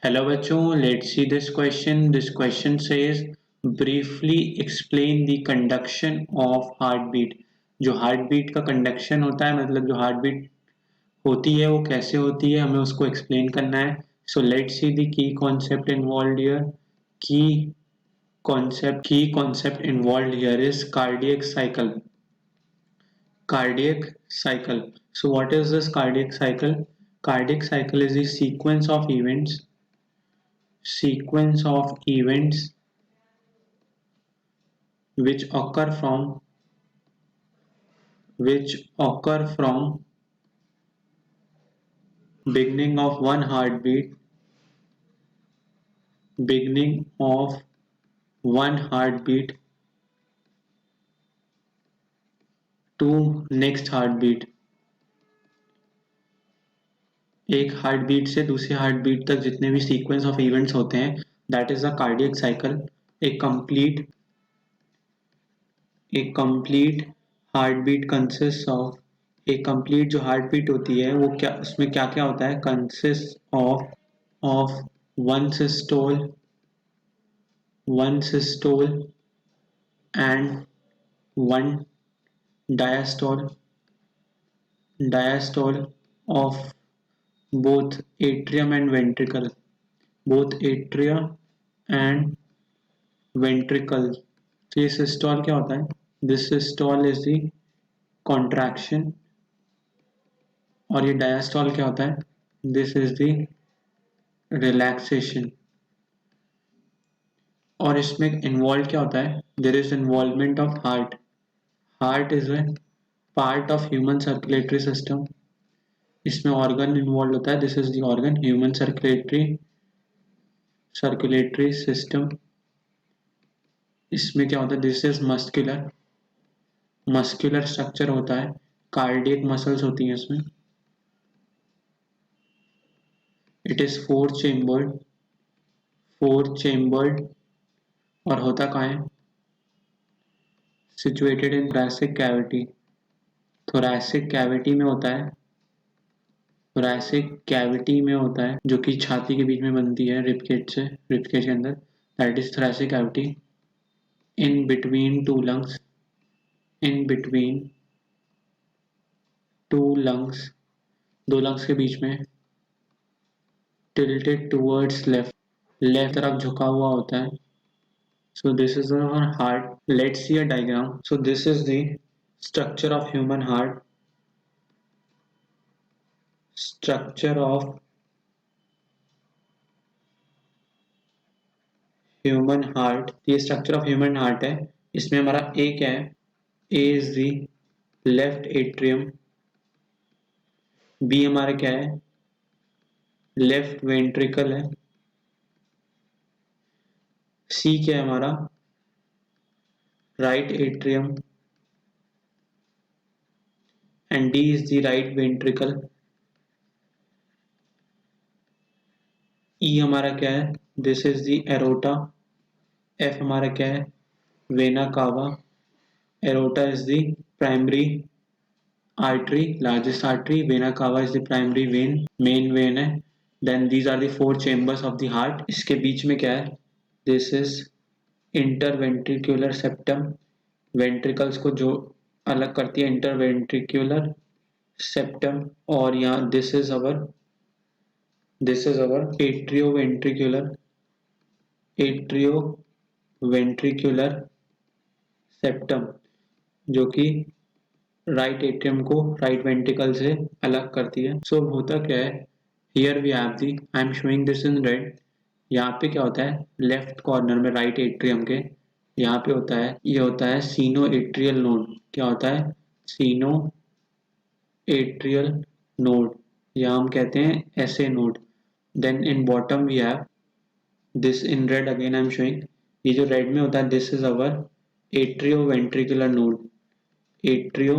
Hello बच्चों, let's see this question. This question says briefly explain the conduction of heart beat. जो heart beat का conduction होता है, मतलब जो हार्ट बीट होती है वो कैसे होती है, हमें उसको एक्सप्लेन करना है. So let's see the key concept involve here. की की concept involve here is cardiac cycle. Cardiac cycle. So what is this cardiac cycle? Cardiac cycle is the sequence of events which occur from beginning of one heartbeat beginning of one heartbeat to next heartbeat. एक heart beat से दूसरे heart beat तक जितने भी sequence of events होते हैं, that is a cardiac cycle. एक complete heart beat consist of एक कंप्लीट जो हार्ट बीट होती है वो क्या, उसमें क्या क्या होता है, consist of one systole and one diastole of both atrium and ventricle. both atria and ventricle. तो ये सिस्टोल क्या होता है? This systole is the contraction. और ये डायस्टोल क्या होता है? This is the relaxation. और इसमें इन्वॉल्व क्या होता है? There is involvement of heart. Heart is a part of human circulatory system. इसमें ऑर्गन इन्वॉल्व होता है. This is the organ human circulatory system. इसमें क्या होता है? दिस इज मस्कुलर स्ट्रक्चर होता है. कार्डियक मसल्स होती हैं इसमें. इट इज फोर चेम्बर्ड और होता कहाँ है? Situated in thoracic cavity. Thoracic cavity में होता है. थोरैसिक कैविटी में होता है जो कि छाती के बीच में बनती है रिबकेज के अंदर. That is thoracic cavity. In between two lungs. दो लंग्स के बीच में. टिल्टेड टूवर्ड्स लेफ्ट तरफ झुका हुआ होता है. So this is our heart. Let's see a diagram. So this is the structure of human heart. Structure of human heart. ये structure of human heart है. इसमें हमारा A क्या है? A is the left atrium. B हमारा क्या है? Left ventricle है. C क्या है हमारा? Right atrium. And D is the right ventricle. E हमारा क्या है? This is the aorta. F हमारा क्या है? Vena cava. Aorta is the primary artery, largest artery. Vena cava is the primary vein, main vein है. Then these are the four chambers of the heart. इसके बीच में क्या है? This is interventricular septum. Ventricles को जो अलग करती है interventricular septum. और यहाँ this is our atrioventricular septum, जो कि राइट एट्रियम को राइट वेंट्रिकल से अलग करती है. सो होता क्या है? Here we have the, I am showing this in red. यहाँ पे क्या होता है? लेफ्ट कॉर्नर में राइट एट्रियम के यहाँ पे होता है, ये होता है सीनो एट्रियल नोड. क्या होता है? सीनो एट्रियल नोड, या हम कहते हैं SA node. Then in bottom we have this in red. Again I am showing, ये जो रेड में होता है, this is our atrio ventricular node. Atrio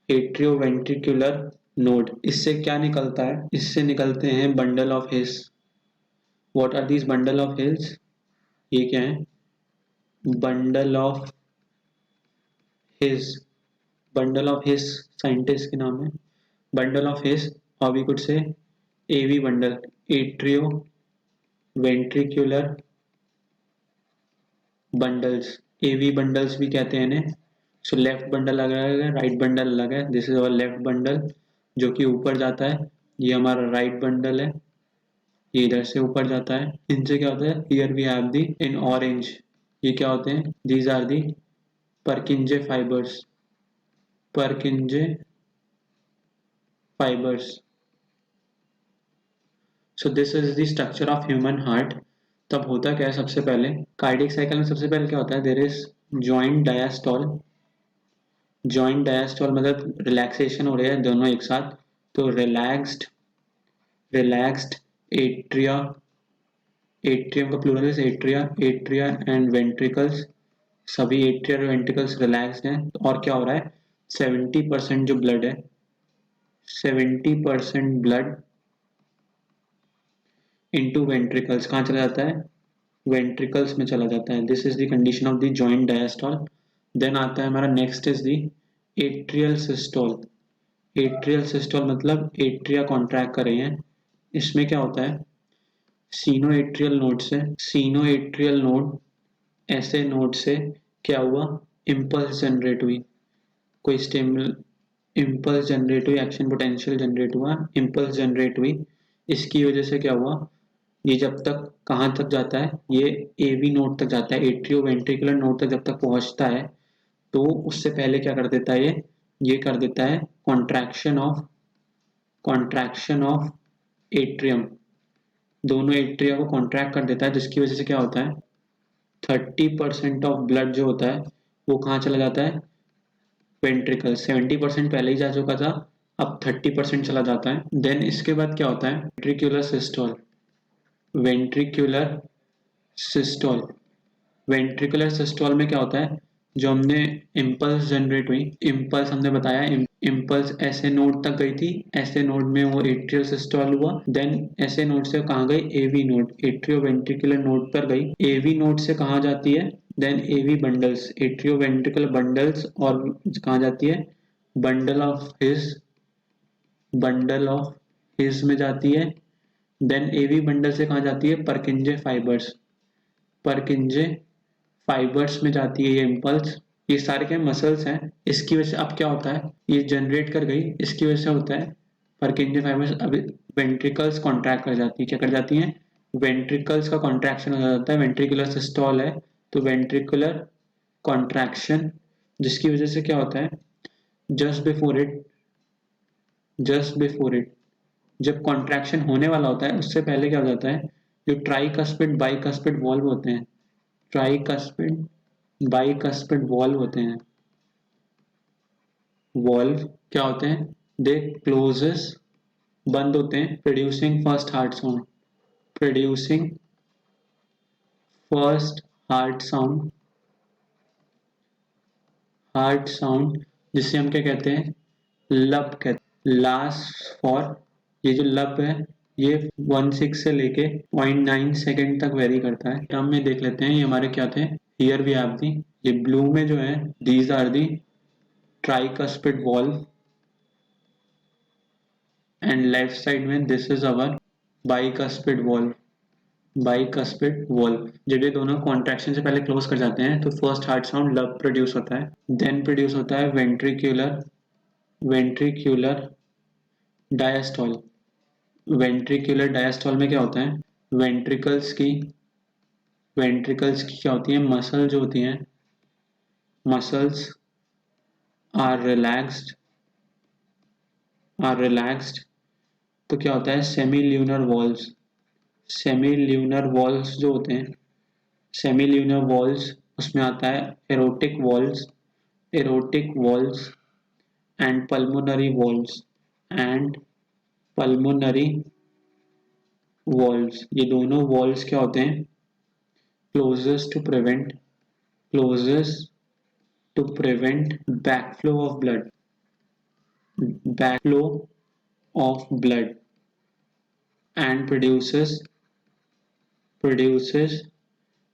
atrioventricular node. इससे क्या निकलता है? इससे निकलते हैं bundle of hills. What are these bundle of hills? ये क्या है? Bundle of hills. साइंटिस्ट के नाम है. bundle of his, or we could say AV bundle, atrioventricular bundles, AV bundles भी कहते हैं इन्हें. सो लेफ्ट बंडल अलग है, राइट बंडल अलग है. This is our left bundle जो कि ऊपर जाता है. ये हमारा राइट बंडल है, ये इधर से ऊपर जाता है. इनसे क्या होता है, here we have the in orange, ये क्या होते हैं, these are the Purkinje fibres, Purkinje fibres. So this is the structure of human heart. तब होता क्या है, सबसे पहले कार्डियक साइकिल में सबसे पहले क्या होता है, there is joint diastole. Joint diastole मतलब रिलैक्सेशन हो रहा है दोनों एक साथ, तो रिलैक्स्ड एट्रिया, एट्रियम का प्लूरल है एट्रिया, एट्रिया एंड वेंट्रिकल्स, सभी एट्रिया और वेंट्रिकल्स रिलैक्स्ड हैं. और क्या हो रहा है, 70% जो ब्लड है, 70% ब्लड इनटू वेंट्रिकल्स कहाँ चला जाता है, वेंट्रिकल्स में चला जाता है. This is the condition of the joint diastole. Then आता है हमारा next is the atrial systole. Atrial systole मतलब एट्रिया कॉन्ट्रैक्ट कर रहे हैं. इसमें क्या होता है, सीनोएट्रियल नोड से, सीनोएट्रियल नोड, ऐसे नोड से क्या हुआ, इम्पल्स जनरेट हुई, कोई स्टिमुल, इम्पल्स जनरेट हुई, एक्शन पोटेंशियल जनरेट हुआ, इम्पल्स जनरेट हुई. इसकी वजह से क्या हुआ, ये जब तक कहाँ तक जाता है, ये एवी नोड तक जाता है, एट्रियो वेंट्रिकुलर नोड तक जब तक पहुंचता है, तो उससे पहले क्या कर देता है, ये कर देता है कॉन्ट्रैक्शन ऑफ एट्रियम, दोनों एट्रिया को कॉन्ट्रैक्ट कर देता है, जिसकी वजह से क्या होता है, 30% ऑफ ब्लड जो होता है वो कहाँ चला जाता है, वेंट्रिकल. 70% पहले ही जा चुका था, अब 30% चला जाता है. देन इसके बाद क्या होता है, ventricular systole. Ventricular systole, ventricular systole में क्या होता है, जो हमने इम्पल्स जनरेट हुई, इम्पल्स हमने बताया, इम्पल्स ऐसे नोड तक गई थी, ऐसे नोड में वो एट्रियल सिस्टोल हुआ. देन ऐसे नोड से कहाँ गई, AV node, atrio ventricular node पर गई. एवी नोड से कहाँ जाती है, then AV bundles, atrio ventricular bundles, और कहाँ जाती है, बंडल ऑफ हिज में जाती है. देन एवी बंडल से कहाँ जाती है, परकिंजे फाइबर्स, परकिंजे फाइबर्स में जाती है ये इम्पल्स. ये सारे क्या मसल्स हैं, इसकी वजह से अब क्या होता है, ये जनरेट कर गई, इसकी वजह से होता है परकिंजे फाइबर्स, अभी वेंट्रिकल्स कॉन्ट्रैक्ट कर जाती है, क्या कर जाती हैं, वेंट्रिकल्स का कॉन्ट्रैक्शन हो जाता है. वेंट्रिकुलर सिस्टोल है तो वेंट्रिकुलर कॉन्ट्रैक्शन, जिसकी वजह से क्या होता है, just before it, just before it, जब कॉन्ट्रैक्शन होने वाला होता है उससे पहले क्या हो जाता है, जो ट्राइकस्पिड बाइकस्पिड वॉल्व होते हैं, ट्राइकस्पिड बाइकस्पिड वॉल्व होते हैं, वॉल्व क्या होते हैं, दे क्लोजेस, बंद होते हैं, producing first heart sound, producing first heart sound, heart sound, जिसे हम क्या कहते हैं, लब कहते हैं. लास्ट फॉर, ये जो लब है ये 1.6 से लेके 0.9 सेकेंड तक वेरी करता है. टर्म में देख लेते हैं ये हमारे क्या थे, हियर वी हैव दी, ये ब्लू में जो है these are the tricuspid valve, and left side में this is our bicuspid valve, bicuspid valve. जब ये दोनों कॉन्ट्रैक्शन से पहले क्लोज कर जाते हैं तो फर्स्ट हार्ट साउंड लब प्रोड्यूस होता है. देन प्रोड्यूस होता है ventricular, ventricular diastole. Ventricular diastole में क्या होता है, वेंट्रिकल्स की, वेंट्रिकल्स की क्या होती है, मसल जो होती हैं, muscles are relaxed, are relaxed. तो क्या होता है, semi lunar valves, semi lunar valves जो होते हैं, सेमी ल्यूनर वॉल्स, उसमें आता है aortic valves, aortic valves and pulmonary valves, and pulmonary valves. ये दोनों वॉल्स क्या होते हैं, closes to prevent, closes to prevent backflow of blood, backflow of blood, and produces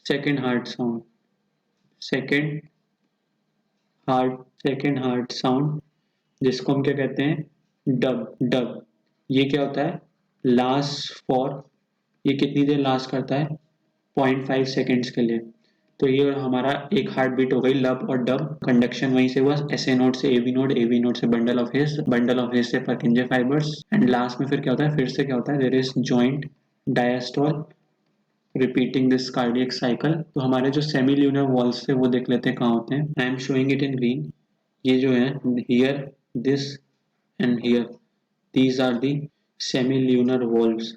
second heart sound, second heart sound, जिसको हम क्या कहते हैं, डब डब ये क्या होता है? लास्ट फॉर, ये कितनी देर लास्ट करता है? 0.5 सेकेंड्स के लिए। तो ये हमारा एक हार्ट बीट हो गई लब और डब। कंडक्शन वहीं से हुआ SA नोड से AV नोड से बंडल ऑफ हिस से पर्किंजे फाइबर्स, एंड लास्ट में फिर क्या होता है? फिर से क्या होता है? There is joint diastole repeating this cardiac cycle. तो हमारे जो सेमी ल्यूनर वॉल्स थे वो देख लेते हैं कहाँ होते हैं। आई am showing it in green. ये जो है here, this and here, these are the semilunar valves.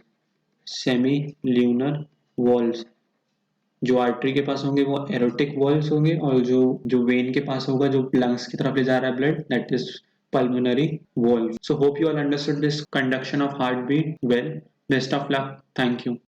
Semilunar valves जो आर्टरी के पास होंगे वो एरोटिक वॉल्व्स होंगे, और जो जो वेन के पास होगा, जो लंग्स की तरफ ले जा रहा है blood, that is pulmonary valve. So hope you all understood this conduction of heartbeat well. Best of luck. Thank you.